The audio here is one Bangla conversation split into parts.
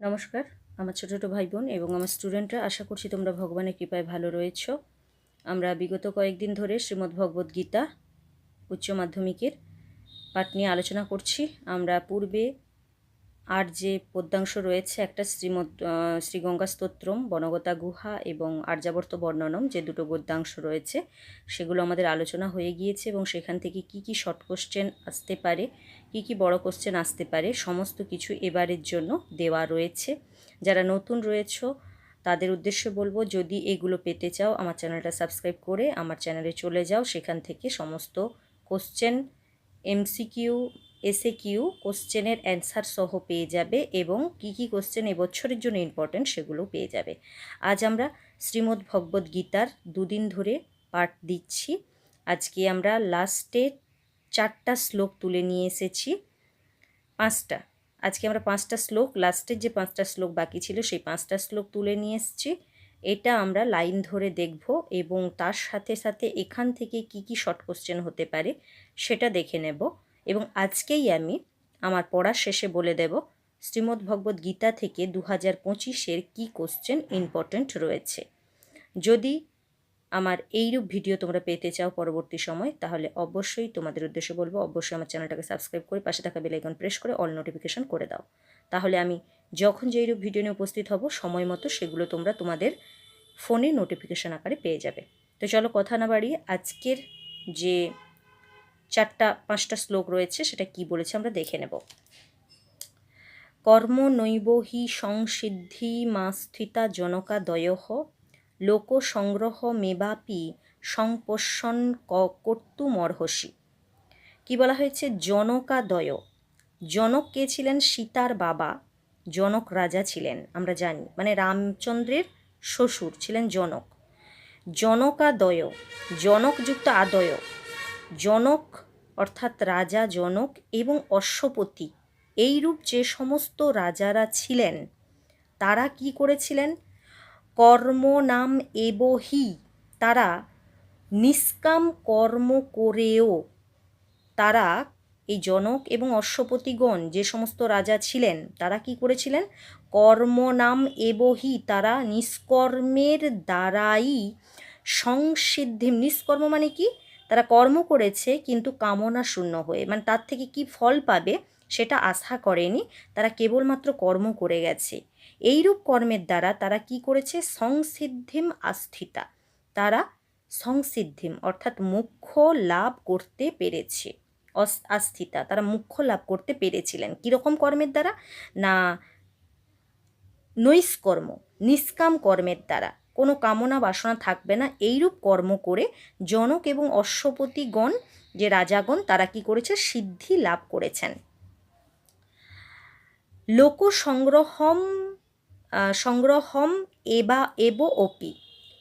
নমস্কার, আমার ছোট ছোট ভাই বোন এবং আমার স্টুডেন্টরা, আশা করছি তোমরা ভগবানের কৃপায় ভালো রয়েছো। আমরা বিগত কয়েকদিন ধরে শ্রীমদ্ ভগবদ্ গীতা উচ্চ মাধ্যমিকের পাঠ নিয়ে আলোচনা করছি। আমরা পূর্বে আর যে পদ্যাংশ রয়েছে, একটা শ্রীগঙ্গা স্তোত্রম, বনগতা গুহা এবং আর্যাবর্ত বর্ণনম, যে দুটো গদ্যাংশ রয়েছে সেগুলো আমাদের আলোচনা হয়ে গিয়েছে এবং সেখান থেকে কি কি শর্ট কোশ্চেন আসতে পারে, কি কি বড় কোশ্চেন আসতে পারে, সমস্ত কিছু এবারের জন্য দেওয়া রয়েছে। যারা নতুন রয়েছো তাদের উদ্দেশ্যে বলবো, যদি এগুলো পেতে চাও আমার চ্যানেলটা সাবস্ক্রাইব করে আমার চ্যানেলে চলে যাও। সেখান থেকে সমস্ত কোশ্চেন, এমসিকিউ, এসএকিউ কোশ্চেনের অ্যান্সার সহ পেয়ে যাবে এবং কি কি কোশ্চেন এবছরের জন্য ইম্পর্টেন্ট সেগুলো পেয়ে যাবে। আজ আমরা শ্রীমদ্ ভগবদ্ গীতার দুদিন ধরে পাঠ দিচ্ছি। আজকে আমরা লাস্টে 4টা শ্লোক তুলে নিয়ে এসেছি। আজকে আমরা 5টা শ্লোক, লাস্টের যে 5টা শ্লোক বাকি ছিল সেই 5টা শ্লোক তুলে নিয়ে এসেছি। এটা আমরা লাইন ধরে দেখব এবং তার সাথে সাথে এখান থেকে কি কি শর্ট কোশ্চেন হতে পারে সেটা দেখে নেব। এবং আজকেই আমি আমার পড়ার শেষে বলে দেব শ্রীমদ্ ভগবদ্ গীতা থেকে 2025-এর কী কোশ্চেন ইম্পর্ট্যান্ট রয়েছে। যদি আমার এইরূপ ভিডিও তোমরা পেতে চাও পরবর্তী সময়, তাহলে অবশ্যই তোমাদের উদ্দেশ্যে বলবো, অবশ্যই আমার চ্যানেলটাকে সাবস্ক্রাইব করে পাশে থাকা বেল আইকন প্রেস করে অল নোটিফিকেশন করে দাও। তাহলে আমি যখন যেইরূপ ভিডিও নিয়ে উপস্থিত হব সময় মতো সেগুলো তোমরা তোমাদের ফোনে নোটিফিকেশন আকারে পেয়ে যাবে। তো চলো কথা না বাড়িয়ে আজকের যে 5টা শ্লোক রয়েছে সেটা কি বলেছে আমরা দেখে নেব। কর্ম নৈব হি সংসিদ্ধি মাস্থিতা জনকাদয়ঃ লোক সংগ্রহ মেবাপি সংপোষণ কর্তুমর্হসি। কি বলা হয়েছে? জনকাদয়। জনক কে ছিলেন? সীতার বাবা জনক রাজা ছিলেন, আমরা জানি, মানে রামচন্দ্রের শ্বশুর ছিলেন জনক। জনকাদয়, জনকযুক্ত আদয়, জনক অর্থাৎ রাজা জনক এবং অশ্বপতি, এইরূপ যে সমস্ত রাজারা ছিলেন তারা কি করেছিলেন? কর্ম নাম এবহি, তারা নিষ্কাম কর্ম করেও, তারা এই জনক এবং অশ্বপতিগণ যে সমস্ত রাজা ছিলেন তারা কি করেছিলেন? কর্ম নাম এবহি, তারা নিষ্কর্মের দ্বারাই সংসিদ্ধি, নিষ্কর্ম মানে কি? তারা কর্ম করেছে কিন্তু কামনা শূন্য হয়ে, মানে তার থেকে কি ফল পাবে সেটা আশা করেনি, তারা কেবলমাত্র কর্ম করে গেছে। এইরূপ কর্মের দ্বারা তারা কি করেছে? সংসিদ্ধিম আস্থিতা, তারা সংসিদ্ধিম অর্থাৎ মোক্ষ লাভ করতে পেরেছে। আস্থিতা, তারা মোক্ষ লাভ করতে পেরেছিলেন কীরকম কর্মের দ্বারা? না নৈষ্কর্ম, নিষ্কাম কর্মের দ্বারা, কোনো কামনা বাসনা থাকবে না, এইরূপ কর্ম করে জনক এবং অশ্বপতিগণ যে রাজাগণ তারা কি করেছে? সিদ্ধি লাভ করেছেন। লোক সংগ্রহম এব অপি,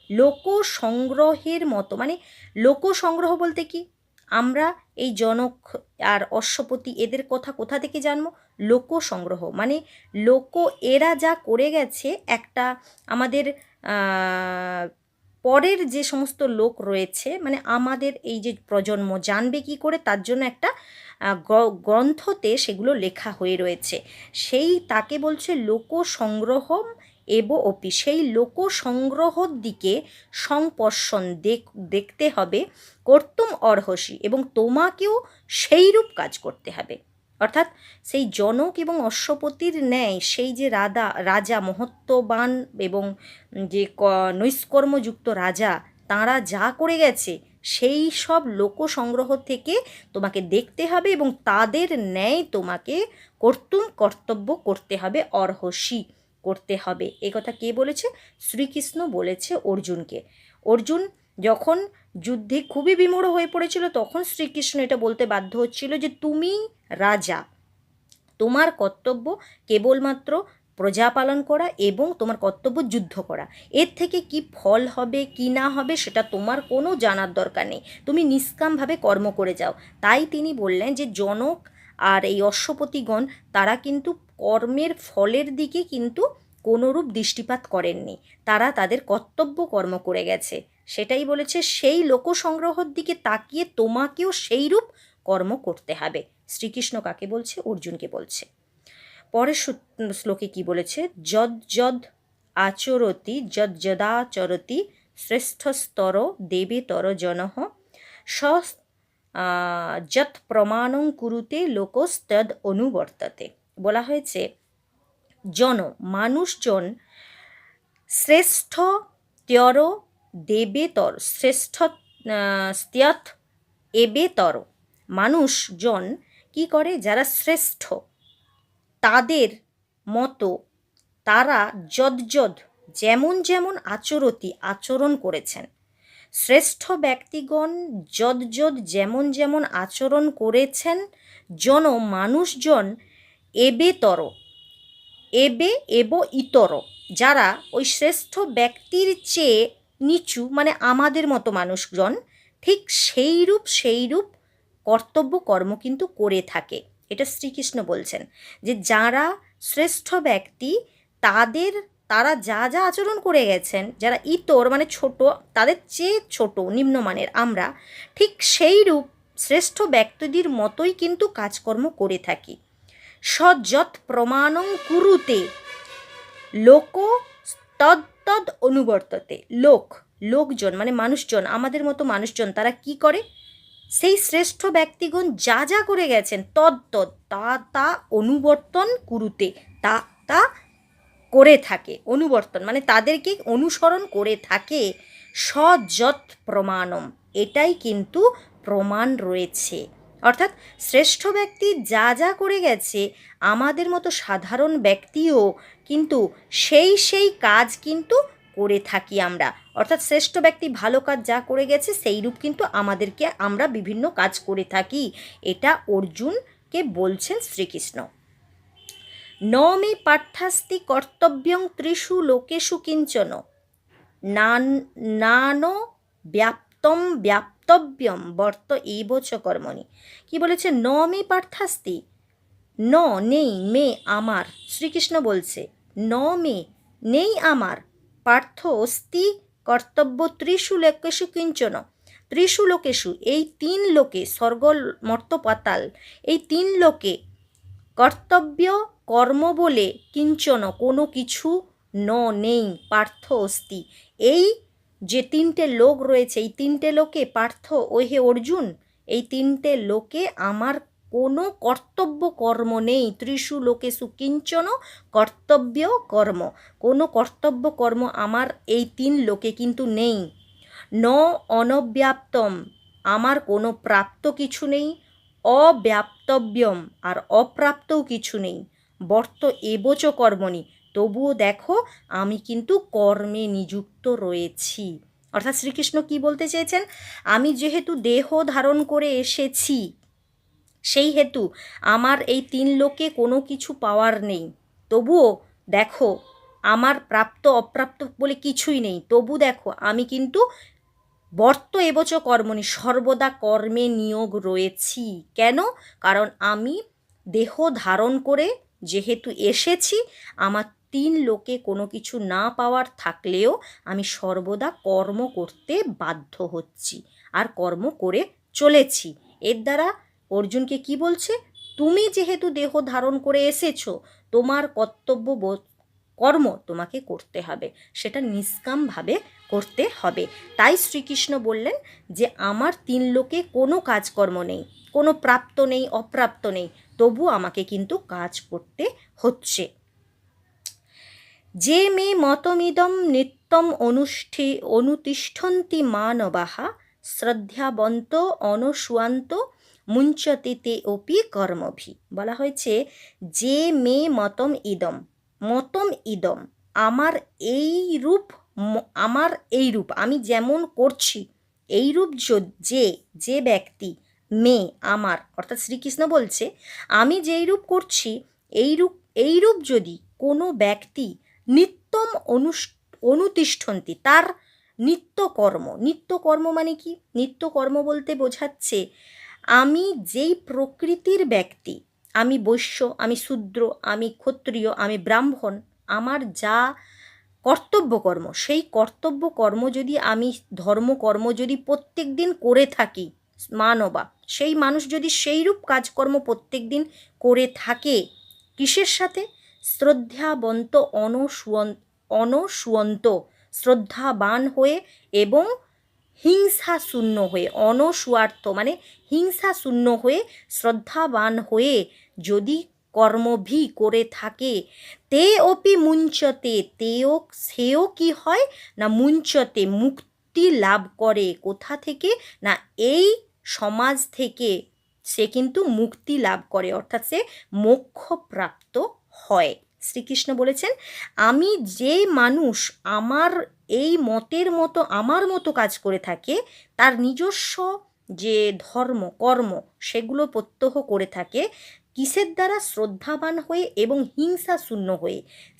লোক সংগ্রহের মতো, মানে লোক সংগ্রহ বলতে কি? আমরা এই জনক আর অশ্বপতি এদের কথা কোথা থেকে জানবো? লোক সংগ্রহ মানে লোক, এরা যা করে গেছে, একটা আমাদের পরের যে সমস্ত লোক রয়েছে, মানে আমাদের এই যে প্রজন্ম জানবে কি করে, তার জন্য একটা গ্রন্থতে সেগুলো লেখা হয়ে রয়েছে। সেই তাকে বলছে লোক সংগ্রহম এব অপি, সেই লোক সংগ্রহর দিকে সংপর্শন দেখতে হবে, কর্তুম অর্হসি, এবং তোমাকেও সেইরূপ কাজ করতে হবে। অর্থাৎ সেই জনক এবং অশ্বপতির ন্যায় সেই যে রাজা মহত্ববান এবং যে নৈষ্কর্মযুক্ত রাজা, তাঁরা যা করে গেছে সেই সব লোক সংগ্রহ থেকে তোমাকে দেখতে হবে এবং তাদের ন্যায় তোমাকে কর্তব্য করতে হবে, অর্হসী করতে হবে। এ কথা কে বলেছে? শ্রীকৃষ্ণ বলেছে অর্জুনকে। অর্জুন যখন যুদ্ধে খুবই বিমূঢ় হয়ে পড়েছিল তখন শ্রীকৃষ্ণ এটা বলতে বাধ্য হচ্ছিল যে তুমি রাজা, তোমার কর্তব্য কেবলমাত্র প্রজা পালন করা এবং তোমার কর্তব্য যুদ্ধ করা। এর থেকে কি ফল হবে কি না হবে সেটা তোমার কোনো জানার দরকার নেই, তুমি নিষ্কামভাবে কর্ম করে যাও। তাই তিনি বললেন যে জনক আর এই অশ্বপতিগণ তারা কিন্তু কর্মের ফলের দিকে কিন্তু কোনোরূপ দৃষ্টিপাত করেননি, তারা তাদের কর্তব্য কর্ম করে গেছে। সেটাই বলেছে, সেই লোকসংগ্রহের দিকে তাকিয়ে তোমাকেও সেইরূপ কর্ম করতে হবে। শ্রীকৃষ্ণ কাকে বলছে? অর্জুনকে বলছে। পরের শ্লোকে কি বলেছে, যদ যদ আচরতি যদ যদাচরতি শ্রেষ্ঠস্তর দেবেতর জনঃ স যৎ প্রমাণং কুরুতে লোকস্তদ অনুবর্ততে। বলা হয়েছে মানুষজন শ্রেষ্ঠ ত্যর দেবেতর শ্রেষ্ঠ স্ত্যথ এবেতর, মানুষজন কি করে, যারা শ্রেষ্ঠ তাদের মতো তারা যদ যেমন যেমন আচরতি আচরণ করেছেন, শ্রেষ্ঠ ব্যক্তিগণ যদ যেমন যেমন আচরণ করেছেন, মানুষজন এবেতর এব ইতর, যারা ওই শ্রেষ্ঠ ব্যক্তির চেয়ে নিচু, মানে আমাদের মতো মানুষজন ঠিক সেইরূপ কর্তব্য কর্ম কিন্তু করে থাকে। এটা শ্রীকৃষ্ণ বলছেন যে যারা শ্রেষ্ঠ ব্যক্তি তারা যা যা আচরণ করে গেছেন, যারা ইতর মানে ছোট, তাদের চেয়ে ছোট নিম্নমানের আমরা ঠিক সেইরূপ শ্রেষ্ঠ ব্যক্তিদের মতোই কিন্তু কাজকর্ম করে থাকি। সযৎ প্রমাণং কুরুতে লোক তদ অনুবর্ততে, লোকজন মানে মানুষজন, আমাদের মতো মানুষজন তারা কি করে, সেই শ্রেষ্ঠ ব্যক্তিগণ যা যা করে গেছেন তা অনুবর্তন কুরুতে, তা করে থাকে, অনুবর্তন মানে তাদেরকে অনুসরণ করে থাকে। সযৎ প্রমাণম, এটাই কিন্তু প্রমাণ রয়েছে। অর্থাৎ শ্রেষ্ঠ ব্যক্তি যা যা করে গেছে আমাদের মতো সাধারণ ব্যক্তিও কিন্তু সেই কাজ কিন্তু করে থাকি আমরা। অর্থাৎ শ্রেষ্ঠ ব্যক্তি ভালো কাজ যা করে গেছে সেই রূপ কিন্তু আমরা বিভিন্ন কাজ করে থাকি। এটা অর্জুনকে বলছেন শ্রীকৃষ্ণ। ন মে পার্থাস্তি কর্তব্যং ত্রিষু লোকেষু কিঞ্চন নানো ব্যাপ্তব্যম বর্ত এইব চ কর্মণি। কি বলেছে, ন মে পার্থাস্তি, নেই, মে আমার, শ্রীকৃষ্ণ বলছে ন মে নেই আমার, পার্থ অস্তি কর্তব্য ত্রিষু লোকেষু কিঞ্চন, ত্রিষু লোকেষু এই 3 লোকে, স্বর্গ মর্ত্য পাতাল এই 3 লোকে কর্তব্য কর্ম বলে কিঞ্চন কোনো কিছু নেই, পার্থ অস্তি এই যে 3টে লোক রয়েছে এই 3টে লোকে পার্থ ও হে অর্জুন এই 3টে লোকে আমার কোনো কর্তব্য কর্ম নেই। ত্রিষু লোকেষু কিঞ্চন কর্তব্য কর্ম, কোনো কর্তব্য কর্ম আমার এই 3 লোকে কিন্তু নেই। ন অনব্যাপ্তম, আমার কোনো প্রাপ্ত কিছু নেই, অব্যাপ্তব্যম আর অপ্রাপ্তও কিছু নেই, বর্ত এবচ কর্মণি, তবুও দেখো আমি কিন্তু কর্মে নিযুক্ত রয়েছি। অর্থাৎ শ্রীকৃষ্ণ কি বলতে চেয়েছেন, আমি যেহেতু দেহ ধারণ করে এসেছি সেই হেতু আমার এই 3 লোকে কোনো কিছু পাওয়ার নেই, তবুও দেখো আমার প্রাপ্ত অপ্রাপ্ত বলে কিছুই নেই, তবু দেখো আমি কিন্তু বর্ত এবচ কর্মণি সর্বদা কর্মে নিয়োগ রয়েছি। কেন? কারণ আমি দেহ ধারণ করে যেহেতু এসেছি, আমার 3 লোকে কোনো কিছু না পাওয়ার থাকলেও আমি সর্বদা কর্ম করতে বাধ্য হচ্ছি আর কর্ম করে চলেছি। এর দ্বারা অর্জুনকে কি বলছে, তুমি যেহেতু দেহ ধারণ করে এসেছো তোমার কর্ম তোমাকে করতে হবে, সেটা নিষ্কামভাবে করতে হবে। তাই শ্রীকৃষ্ণ বললেন যে আমার 3 লোকে কোনো কাজকর্ম নেই, কোনো প্রাপ্ত নেই অপ্রাপ্ত নেই, তবু আমাকে কিন্তু কাজ করতে হচ্ছে। যে মে মতমিদম নিত্যম অনুতিষ্ঠন্তি মানবাহা শ্রদ্ধাবন্ত অনুসুয়ান্ত মুঞ্চতে তে অপি কর্মভি। বলা হয়েছে যে মে মতম ইদম আমার এই রূপ আমি যেমন করছি এই রূপ যে ব্যক্তি মে আমার, অর্থাৎ শ্রীকৃষ্ণ বলছে আমি যেই রূপ করছি এই রূপ যদি কোনো ব্যক্তি নিত্যম অনুতিষ্ঠন্তি, তার নিত্যকর্ম মানে কি, নিত্যকর্ম বলতে বোঝাচ্ছে আমি যেই প্রকৃতির ব্যক্তি, আমি বৈশ্য, আমি শূদ্র, আমি ক্ষত্রিয়, আমি ব্রাহ্মণ, আমার যা কর্তব্যকর্ম সেই কর্তব্যকর্ম যদি আমি ধর্মকর্ম যদি প্রত্যেক দিন করে থাকি, মানবা সেই মানুষ যদি সেইরূপ কাজকর্ম প্রত্যেক দিন করে থাকে, কিসের সাথে? শ্রদ্ধাবন্ত অনসুয়ন্ত, শ্রদ্ধাবান হয়ে এবং হিংসা শূন্য হয়ে, অনস্বার্থ মানে হিংসা শূন্য হয়ে, শ্রদ্ধাবান হয়ে যদি কর্মভি করে থাকে, তে অপি মুঞ্চতে, সেও কি হয় না মুঞ্চতে, মুক্তি লাভ করে। কোথা থেকে? না এই সমাজ থেকে সে কিন্তু মুক্তি লাভ করে, অর্থাৎ সে মোক্ষপ্রাপ্ত হয়। শ্রীকৃষ্ণ বলেছেন, আমি যে মানুষ আমার এই মতের মতো আমার মতো কাজ করে থাকে, তার নিজস্ব যে ধর্ম কর্ম সেগুলো প্রত্যহ করে থাকে, কিসের দ্বারা? শ্রদ্ধাবান হয়ে এবং হিংসা শূন্য হয়ে,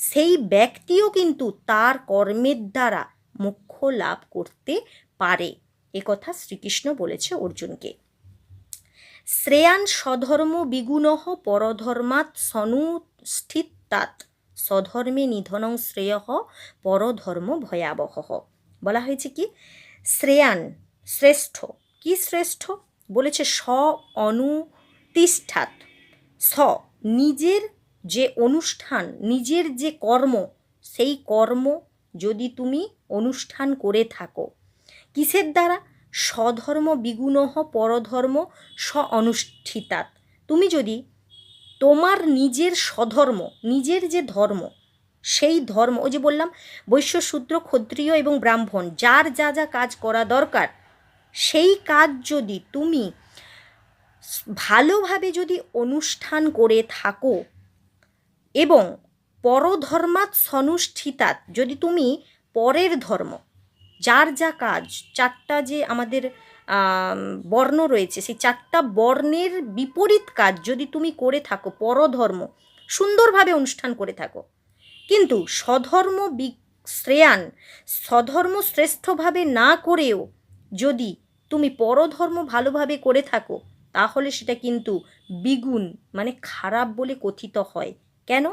সেই ব্যক্তিও কিন্তু তার কর্মের দ্বারা মোক্ষ লাভ করতে পারে। একথা শ্রীকৃষ্ণ বলেছে অর্জুনকে। শ্রেয়ান স্বধর্ম বিগুণঃ পরধর্মাৎ সনুষ্ঠিতাৎ, স্বধর্মে নিধনং শ্রেয়ঃ পরধর্ম ভয়াবহঃ। বলা হয়েছে কি? শ্রেয়ান শ্রেষ্ঠ। কি শ্রেষ্ঠ? বলেছে স অনুতিষ্ঠাত, স নিজের যে অনুষ্ঠান, নিজের যে কর্ম, সেই কর্ম যদি তুমি অনুষ্ঠান করে থাকো, কিসের দ্বারা? স্বধর্ম বিগুণঃ পরধর্ম স অনুষ্ঠিতাৎ। তুমি যদি তোমার নিজের স্বধর্ম, নিজের যে ধর্ম, সেই ধর্ম, ওই যে বললাম বৈশ্য শূদ্র ক্ষত্রিয় এবং ব্রাহ্মণ যার যা যা কাজ করা দরকার, সেই কাজ যদি তুমি ভালোভাবে যদি অনুষ্ঠান করে থাকো এবং পরধর্মাৎ সনুষ্ঠিতাৎ, যদি তুমি পরের ধর্ম, যার যা কাজ, চারটা যে আমাদের বর্ণ রয়েছে, সেই চারটা বর্ণের বিপরীত কাজ যদি তুমি করে থাকো, পরধর্ম সুন্দরভাবে অনুষ্ঠান করে থাকো, কিন্তু স্বধর্ম শ্রেয়ান, স্বধর্ম শ্রেষ্ঠভাবে না করেও যদি তুমি পরধর্ম ভালোভাবে করে থাকো, তাহলে সেটা কিন্তু বিগুণ মানে খারাপ বলে কথিত হয়। কেন?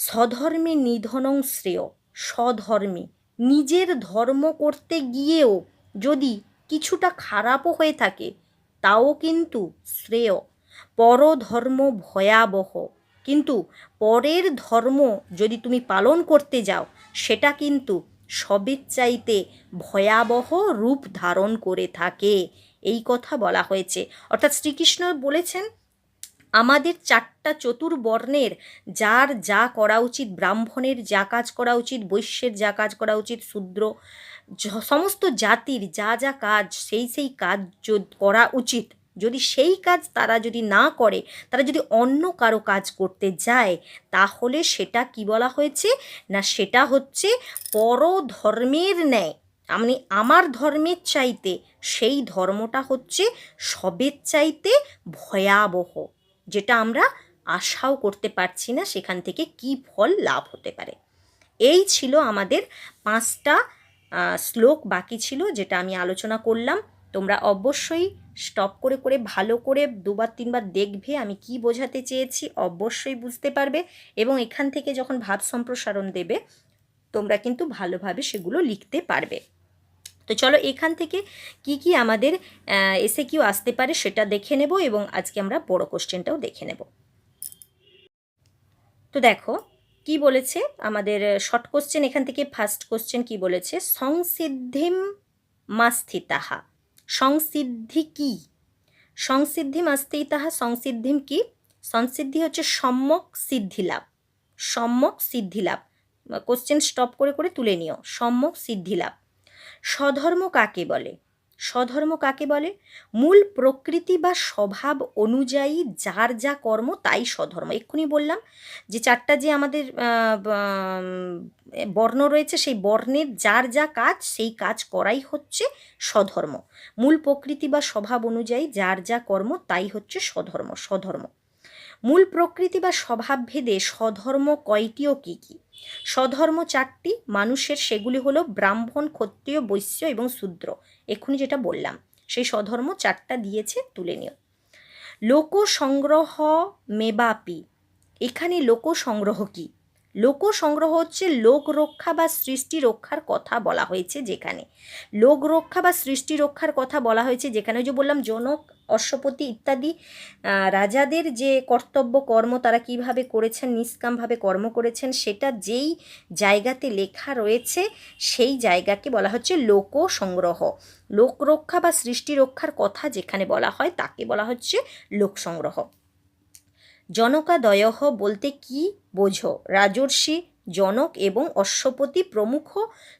স্বধর্মে নিধনং শ্রেয়, স্বধর্মে নিজের ধর্ম করতে গিয়েও যদি কিছুটা খারাপও হয়ে থাকে, তাও কিন্তু শ্রেয়। পরধর্ম ভয়াবহ, কিন্তু পরের ধর্ম যদি তুমি পালন করতে যাও, সেটা কিন্তু সবের চাইতে ভয়াবহ রূপ ধারণ করে থাকে। এই কথা বলা হয়েছে। অর্থাৎ শ্রীকৃষ্ণ বলেছেন, আমাদের চারটা চতুর্বর্ণের যার যা করা উচিত, ব্রাহ্মণের যা কাজ করা উচিত, বৈশ্যের যা কাজ করা উচিত, শূদ্র সমস্ত জাতির যা যা কাজ, সেই কাজ করা উচিত, যদি সেই কাজ তারা যদি না করে, তারা যদি অন্য কারো কাজ করতে যায়, তাহলে সেটা কি বলা হয়েছে না সেটা হচ্ছে পরধর্মের ন্যায়, মানে আমার ধর্মের চাইতে সেই ধর্মটা হচ্ছে সবের চাইতে ভয়াবহ, যেটা আমরা আশাও করতে পারছি না সেখান থেকে কি ফল লাভ হতে পারে। এই ছিল আমাদের 5টা শ্লোক বাকি ছিল, যেটা আমি আলোচনা করলাম। তোমরা অবশ্যই স্টপ করে করে ভালো করে 2-3বার দেখবে আমি কি বোঝাতে চেয়েছি, অবশ্যই বুঝতে পারবে, এবং এখান থেকে যখন ভাব সম্প্রসারণ দেবে তোমরা কিন্তু ভালোভাবে সেগুলো লিখতে পারবে। তো চলো এখান থেকে কি কি আমাদের এসএকিউ আসতে পারে সেটা দেখে নেব, এবং আজকে আমরা বড় কোশ্চেনটাও দেখে নেব। তো দেখো কি বলেছে আমাদের শর্ট কোশ্চেন, এখান থেকে ফার্স্ট কোশ্চেন কি বলেছে, সংসিদ্ধিম মাস্থিতাহা। সংসিদ্ধি কি? সংসিদ্ধিম আস্থিতাহা, সংসিদ্ধিম কি? সংসিদ্ধি হচ্ছে সম্যক সিদ্ধিলাভ, সম্যক সিদ্ধিলাভ। কোশ্চেন স্টপ করে করে তুলে নিও। সম্যক সিদ্ধিলাভ। স্বধর্ম কাকে বলে? স্বধর্ম কাকে বলে? মূল প্রকৃতি বা স্বভাব অনুযায়ী যার যা কর্ম তাই স্বধর্ম। এক্ষুনি বললাম যে চারটা যে আমাদের বর্ণ রয়েছে, সেই বর্ণের যার যা কাজ সেই কাজ করাই হচ্ছে স্বধর্ম। মূল প্রকৃতি বা স্বভাব অনুযায়ী যার যা কর্ম তাই হচ্ছে স্বধর্ম। স্বধর্ম মূল প্রকৃতি বা স্বভাব ভেদে স্বধর্ম কয়টি ও কী কী? স্বধর্ম 4টি মানুষের, সেগুলি হলো ব্রাহ্মণ, ক্ষত্রিয়, বৈশ্য এবং শূদ্র। এক্ষুনি যেটা বললাম সেই স্বধর্ম 4টা দিয়েছে, তুলে নিও। লোক সংগ্রহ মেবাপি, এখানে লোক সংগ্রহ কি? লোক সংগ্রহ হচ্ছে লোক রক্ষা বা সৃষ্টি রক্ষার কথা বলা হয়েছে যেখানে, লোক রক্ষা বা সৃষ্টি রক্ষার কথা বলা হয়েছে যেখানে, ওই যে বললাম জনক, অশ্বপতি ইত্যাদি রাজাদের যে কর্তব্য কর্ম তারা কিভাবে করেছেন, নিষ্কামভাবে কর্ম করেছেন, সেটা যেই জায়গাতে লেখা রয়েছে সেই জায়গাকে বলা হচ্ছে লোক সংগ্রহ। লোক রক্ষা বা সৃষ্টি রক্ষার কথা যেখানে বলা হয় তাকে বলা হচ্ছে লোক সংগ্রহ। জনকাদয়ঃ বলতে কি বোঝো? রাজর্ষি, জনক এবং অশ্বপতি প্রমুখ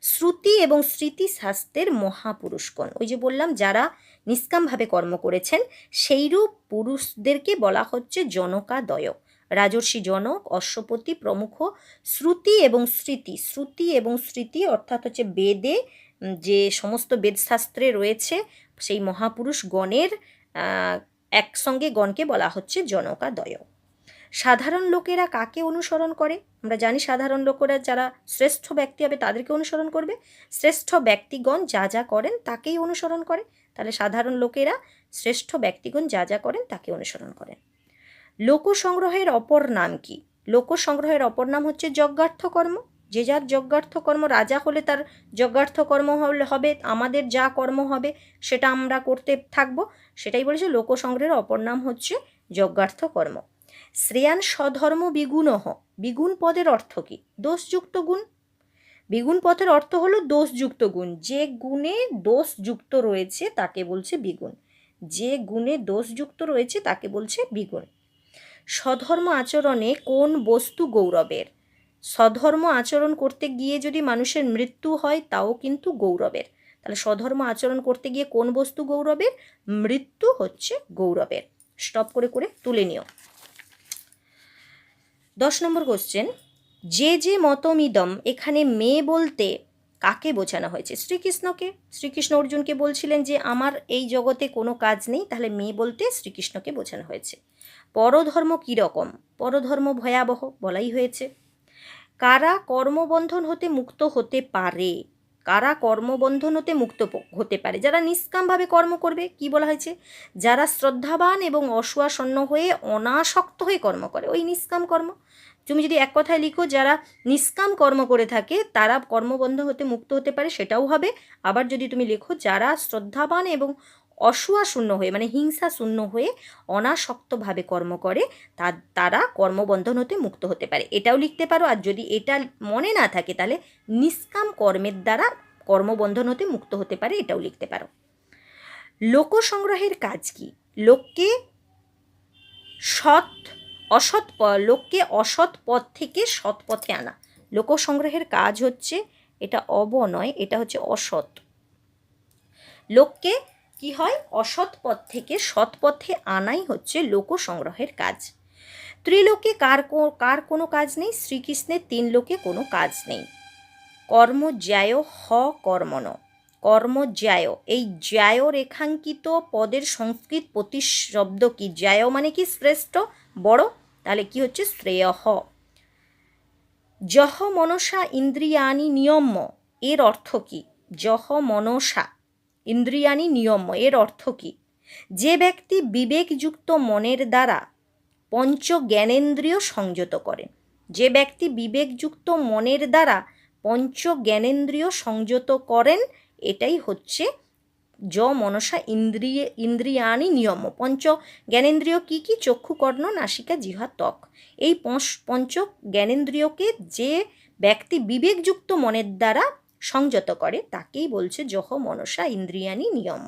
শ্রুতি এবং স্মৃতিশাস্ত্রের মহাপুরুষগণ। ওই যে বললাম যারা নিষ্কামভাবে কর্ম করেছেন সেইরূপ পুরুষদেরকে বলা হচ্ছে জনকাদয়। রাজর্ষি, জনক, অশ্বপতি প্রমুখ শ্রুতি এবং স্মৃতি, শ্রুতি এবং স্মৃতি অর্থাৎ হচ্ছে বেদে যে সমস্ত বেদশাস্ত্রে রয়েছে সেই মহাপুরুষ গণের একসঙ্গে গণকে বলা হচ্ছে জনকাদয়। সাধারণ লোকেরা কাকে অনুসরণ করে? আমরা জানি সাধারণ লোকেরা যারা শ্রেষ্ঠ ব্যক্তি হবে তাদেরকে অনুসরণ করবে, শ্রেষ্ঠ ব্যক্তিগণ যা যা করেন তাকেই অনুসরণ করে। তাহলে সাধারণ লোকেরা শ্রেষ্ঠ ব্যক্তিগণ যা যা করেন তাকে অনুসরণ করেন। লোক সংগ্রহের অপর নাম কি? লোক সংগ্রহের অপর নাম হচ্ছে যজ্ঞার্থ কর্ম। যে যার যজ্ঞার্থ কর্ম, রাজা হলে তার যজ্ঞার্থ কর্ম হবে, আমাদের যা কর্ম হবে সেটা আমরা করতে থাকবো, সেটাই বলেছে লোক সংগ্রহের অপর নাম হচ্ছে যজ্ঞার্থ কর্ম। শ্রেয়ান স্বধর্ম বিগুণঃ, বিগুণ পদের অর্থ কি? দোষযুক্ত গুণ। বিগুণ পদের অর্থ হলো দোষযুক্ত গুণ, যে গুণে দোষযুক্ত রয়েছে তাকে বলছে বিগুণ, যে গুণে দোষযুক্ত রয়েছে তাকে বলছে বিগুণ। স্বধর্ম আচরণে কোন বস্তু গৌরবের? স্বধর্ম আচরণ করতে গিয়ে যদি মানুষের মৃত্যু হয় তাও কিন্তু গৌরবের। তাহলে স্বধর্ম আচরণ করতে গিয়ে কোন বস্তু গৌরবের? মৃত্যু হচ্ছে গৌরবের। স্টপ করে করে তুলে নিও। 10 নম্বর কোশ্চেন, যে যে মতমিদম, এখানে মেয়ে বলতে কাকে বোঝানো হয়েছে? শ্রীকৃষ্ণকে। শ্রীকৃষ্ণ অর্জুনকে বলছিলেন যে আমার এই জগতে কোনো কাজ নেই, তাহলে মেয়ে বলতে শ্রীকৃষ্ণকে বোঝানো হয়েছে। পরধর্ম কীরকম? পরধর্ম ভয়াবহ, বলাই হয়েছে। কারা কর্মবন্ধন হতে মুক্ত হতে পারে? কারা কর্মবন্ধন হতে মুক্ত হতে পারে? যারা নিষ্কামভাবে কর্ম করবে। কি বলা হয়েছে? যারা শ্রদ্ধাবান এবং অসুয়াসন্ন হয়ে অনাসক্ত হয়ে কর্ম করে, ওই নিষ্কাম কর্ম। তুমি যদি এক কথায় লিখো যারা নিষ্কাম কর্ম করে থাকে তারা কর্মবন্ধন হতে মুক্ত হতে পারে, সেটাও হবে। আবার যদি তুমি লেখো যারা শ্রদ্ধাবান এবং অসূয়া শূন্য হয়ে মানে হিংসা শূন্য হয়ে অনাসক্তভাবে কর্ম করে তারা কর্মবন্ধন হতে মুক্ত হতে পারে, এটাও লিখতে পারো। আর যদি এটা মনে না থাকে তাহলে নিষ্কাম কর্মের দ্বারা কর্মবন্ধন হতে মুক্ত হতে পারে, এটাও লিখতে পারো। লোক সংগ্রহের কাজ কি? লোককে লোককে অসৎ পথ থেকে সৎ পথে আনা। লোক সংগ্রহের কাজ হচ্ছে, এটা নয়, এটা হচ্ছে অসৎ। লোককে কি হয়? অসৎ পথ থেকে সৎ পথে আনাই হচ্ছে লোক সংগ্রহের কাজ। ত্রিলোকে কার কোনো কাজ নেই? শ্রীকৃষ্ণের 3 লোকে কোনো কাজ নেই। কর্মজ্যায় হ কর্মণ, কর্মজ্যায়, এই জ্যায় রেখাঙ্কিত পদের সংস্কৃত প্রতিশব্দ কি? জ্যায় মানে কি? শ্রেষ্ঠ, বড়। তাহলে কি হচ্ছে? শ্রেয়ঃ। যহ মনসা ইন্দ্রিয়াণি নিয়ম্য, এর অর্থ কি? যহ মনসা ইন্দ্রিয়াণি নিয়ম্য, এর অর্থ কি? যে ব্যক্তি বিবেকযুক্ত মনের দ্বারা পঞ্চ জ্ঞানেন্দ্রিয় সংযত করেন। যে ব্যক্তি বিবেকযুক্ত মনের দ্বারা পঞ্চ জ্ঞানেন্দ্রিয় সংযত করেন, এটাই হচ্ছে মনসা ইন্দ্রিয়াণি নিয়ম। পঞ্চ জ্ঞানেন্দ্রিয় কি কি? চক্ষু, কর্ণ, নাসিকা, জিহ্বা, ত্বক। এই পঞ্চ জ্ঞানেন্দ্রিয়কে যে ব্যক্তি বিবেকযুক্ত মনের দ্বারা সংযত করে তাকেই বলছে যহ মনসা ইন্দ্রিয়াণি নিয়ম।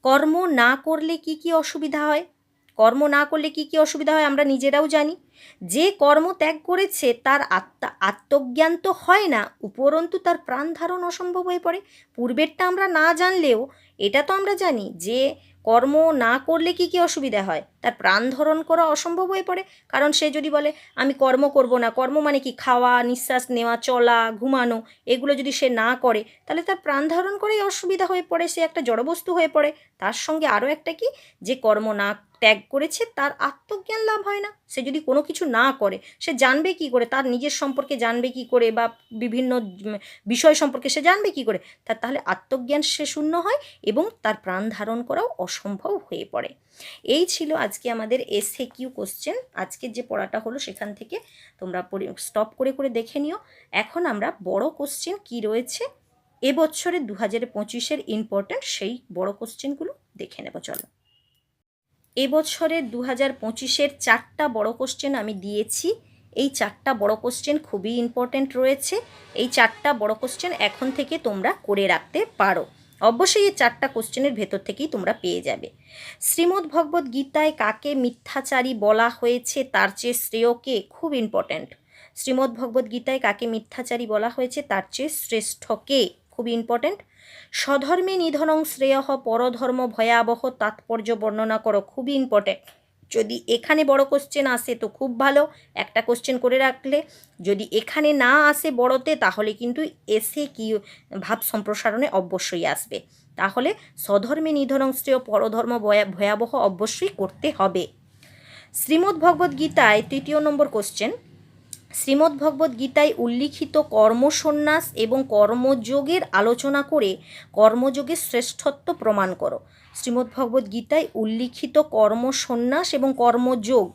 কর্ম না করলে কি কি অসুবিধা হয়? কর্ম না করলে কি কি অসুবিধা হয় আমরা নিজেরাও জানি। যে কর্ম ত্যাগ করেছে তার আত্মজ্ঞান তো হয় না, উপরন্তু তার প্রাণ ধারণ অসম্ভব হয়ে পড়ে। পূর্বেরটা আমরা না জানলেও এটা তো আমরা জানি যে কর্ম না করলে কি কি অসুবিধা হয়, তার প্রাণ ধারণ করা অসম্ভব হয়ে পড়ে। কারণ সে যদি বলে আমি কর্ম করব না, কর্ম মানে কি? খাওয়া, নিঃশ্বাস নেওয়া, চলা, ঘুমানো, এগুলো যদি সে না করে তাহলে তার প্রাণ ধারণ করেই অসুবিধা হয়ে পড়ে, সে একটা জড়বস্তু হয়ে পড়ে। তার সঙ্গে আরও একটা কি, যে কর্ম না ত্যাগ করেছে তার আত্মজ্ঞান লাভ হয় না। সে যদি কোনো কিছু না করে সে জানবে কি করে? তার নিজের সম্পর্কে জানবে কি করে, বা বিভিন্ন বিষয় সম্পর্কে সে জানবে কি করে? তাহলে আত্মজ্ঞান সে শূন্য হয় এবং তার প্রাণ ধারণ করাও অসম্ভব হয়ে পড়ে। এই ছিল আজকে আমাদের এসএকিউ কোশ্চেন। আজকের যে পড়াটা হলো সেখান থেকে তোমরা স্টপ করে করে দেখে নিও। এখন আমরা বড় কোশ্চেন কি রয়েছে এবছরের 2025-এর ইম্পর্ট্যান্ট সেই বড় কোশ্চেনগুলো দেখে নেব। চলো, এবছরের 2025-এর 4টা বড় কোশ্চেন আমি দিয়েছি। এই 4টা বড় কোশ্চেন খুবই ইম্পর্ট্যান্ট রয়েছে। এই 4টা বড় কোশ্চেন এখন থেকে তোমরা করে রাখতে পারো। অবশ্যই এই 4টা কোশ্চেনের ভেতর থেকেই তোমরা পেয়ে যাবে। শ্রীমদ্ ভগবদ্ গীতায় কাকে মিথ্যাচারী বলা হয়েছে তার চেয়ে শ্রেয়কে, খুব ইম্পর্ট্যান্ট। শ্রীমদ্ ভগবদ্ গীতায় কাকে মিথ্যাচারী বলা হয়েছে তার চেয়ে শ্রেষ্ঠকে, খুবই ইম্পর্ট্যান্ট। স্বধর্মে নিধনং শ্রেয়ঃ পরধর্ম ভয়াবহ তাৎপর্য বর্ণনা করো, খুবই ইম্পর্ট্যান্ট। যদি এখানে বড় কোশ্চেন আসে তো খুব ভালো, একটা কোশ্চেন করে রাখলে। যদি এখানে না আসে বড়তে, তাহলে কিন্তু এসে কি ভাব সম্প্রসারণে অবশ্যই আসবে। তাহলে স্বধর্মে নিধনং শ্রেয় পরধর্ম ভয়াবহ অবশ্যই করতে হবে। শ্রীমদ্ ভগবদ্ গীতায় 3 নম্বর কোশ্চেন, শ্রীমদ্ ভগবদ্ গীতায় উল্লিখিত কর্মসন্ন্যাস এবং কর্মযোগের আলোচনা করে কর্মযোগের শ্রেষ্ঠত্ব প্রমাণ করো। শ্রীমদ্ ভগবদ্ গীতায় উল্লিখিত কর্মসন্ন্যাস এবং কর্মযোগ,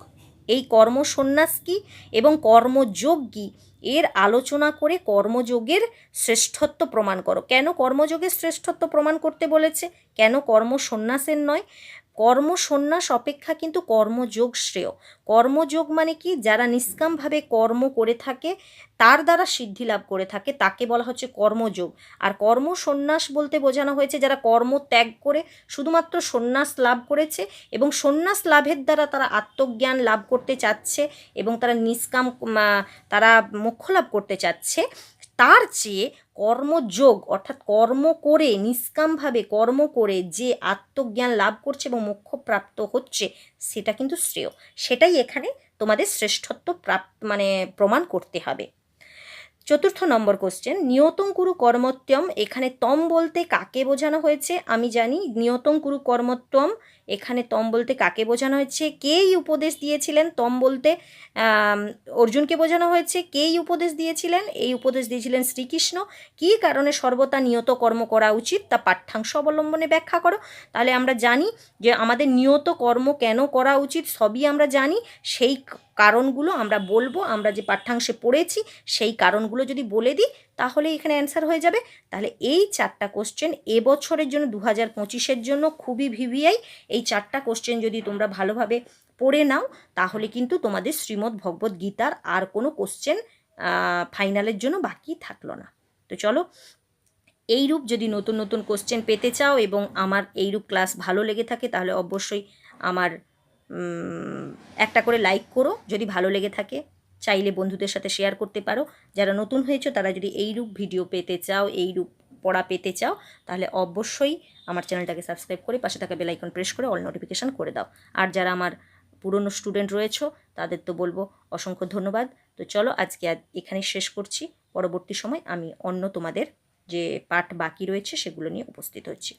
এই কর্মসন্ন্যাস কী এবং কর্মযোগ কী এর আলোচনা করে কর্মযোগের শ্রেষ্ঠত্ব প্রমাণ করো। কেন কর্মযোগের শ্রেষ্ঠত্ব প্রমাণ করতে বলেছে, কেন কর্মসন্ন্যাসের নয়? কর্মসন্ন্যাস অপেক্ষা কিন্তু কর্মযোগ শ্রেয়। কর্মযোগ মানে কি, যারা নিষ্কামভাবে কর্ম করে থাকে, তার দ্বারা সিদ্ধি লাভ করে থাকে, তাকে বলা হচ্ছে কর্মযোগ। আর কর্মসন্ন্যাস বলতে বোঝানো হয়েছে যারা কর্ম ত্যাগ করে শুধুমাত্র সন্ন্যাস লাভ করেছে এবং সন্ন্যাস লাভের দ্বারা তারা আত্মজ্ঞান লাভ করতে চাচ্ছে এবং তারা নিষ্কাম, তারা মোক্ষ লাভ করতে চাচ্ছে। তার চেয়ে কর্মযোগ অর্থাৎ কর্ম করে, নিষ্কামভাবে কর্ম করে যে আত্মজ্ঞান লাভ করছে এবং মোক্ষ প্রাপ্ত হচ্ছে, সেটা কিন্তু শ্রেয়। সেটাই এখানে তোমাদের শ্রেষ্ঠত্ব প্রমাণ করতে হবে। 4 নম্বর কোশ্চেন, নিয়তং কুরু কর্মত্যম, এখানে তম বলতে কাকে বোঝানো হয়েছে? আমি জানি নিয়তং কুরু কর্মত্যম, এখানে তম বলতে কাকে বোঝানো হয়েছে? কেই উপদেশ দিয়েছিলেন তম বলতে? অর্জুনকে বোঝানো হয়েছে। কেই উপদেশ দিয়েছিলেন? এই উপদেশ দিয়েছিলেন শ্রীকৃষ্ণ। কী কারণে সর্বদা নিয়ত কর্ম করা উচিত তা পাঠ্যাংশ অবলম্বনে ব্যাখ্যা করো। তাহলে আমরা জানি যে আমাদের নিয়ত কর্ম কেন করা উচিত, সবই আমরা জানি। সেই কারণগুলো আমরা বলবো, আমরা যে পাঠ্যাংশে পড়েছি সেই কারণগুলো যদি বলে দিই তাহলে এখানে অ্যান্সার হয়ে যাবে। তাহলে এই 4টা কোশ্চেন এবছরের জন্য 2025-এর জন্য খুবই ভিভিআই। এই 4টা কোশ্চেন যদি তোমরা ভালোভাবে পড়ে নাও তাহলে কিন্তু তোমাদের শ্রীমদ্ ভগবদ্ গীতার আর কোনো কোশ্চেন ফাইনালের জন্য বাকি থাকলো না। তো চলো, এইরূপ যদি নতুন নতুন কোশ্চেন পেতে চাও এবং আমার এইরূপ ক্লাস ভালো লেগে থাকে তাহলে অবশ্যই আমার একটা করে লাইক করো যদি ভালো লেগে থাকে। চাইলে বন্ধুদের সাথে শেয়ার করতে পারো। যারা নতুন হয়েছো তারা যদি এইরূপ ভিডিও পেতে চাও, এইরূপ পড়া পেতে চাও, তাহলে অবশ্যই আমার চ্যানেলটাকে সাবস্ক্রাইব করে পাশে থাকা বেল আইকন প্রেস করে অল নোটিফিকেশান করে দাও। আর যারা আমার পুরনো স্টুডেন্ট রয়েছো তাদের তো বলবো অসংখ্য ধন্যবাদ। তো চলো, আজকে এখানেই শেষ করছি। পরবর্তী সময় আমি অন্য তোমাদের যে পাঠ বাকি রয়েছে সেগুলো নিয়ে উপস্থিত হচ্ছি।